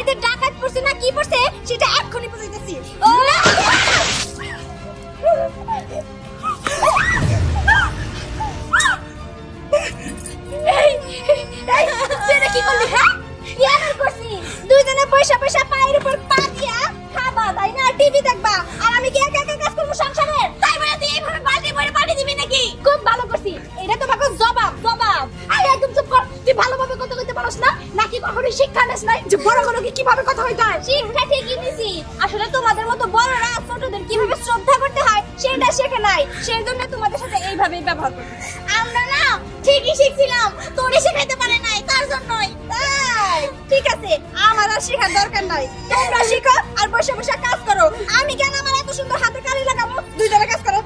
বাড়িতে ডাকাত পড়ছে না কি পড়ছে সেটা এক্ষুনি বুঝাইতেছি। কি করলি? হ্যাঁ কি এমন করছিস? দুইজনে পয়সা পয়সা পায়ের উপর পা দিয়া খাবা তাই না, টিভি দেখবা, আর আমি কি একা একা কাজ করবো সংসারের? তাই বলে তুই এইভাবে বালতি ভরে পানি দিবি নাকি? খুব ভালো করছিস, এটা তোমাকে জবাব জবাব। আরে একদম চুপ কর, তুই ভালোভাবে কথা কইতে পারছ না নাকি কখনো শিক্ষা নেস নাই যে বড় বড়কে কিভাবে কথা কইতে হয়? শিক্ষা ঠিকই নিছি, আসলে তোমাদের মতো বড়রা ছোটদের কিভাবে শ্রদ্ধা করতে হয় সেটা শেখে নাই, সেজন্য তোমাদের সাথে এইভাবেই ব্যবহার করি। আমরা না ঠিকই শিখছিলাম, তোরে শেখাইতে পারে নাই তার জন্যই। তাই ঠিক আছে, আমার আর শেখার দরকার নাই, তোমরা শিখো আর বসে বসে কাজ করো। আমি কেন আমার এত সুন্দর হাতে কালি লাগাবো? দুইজনে কাজ করো।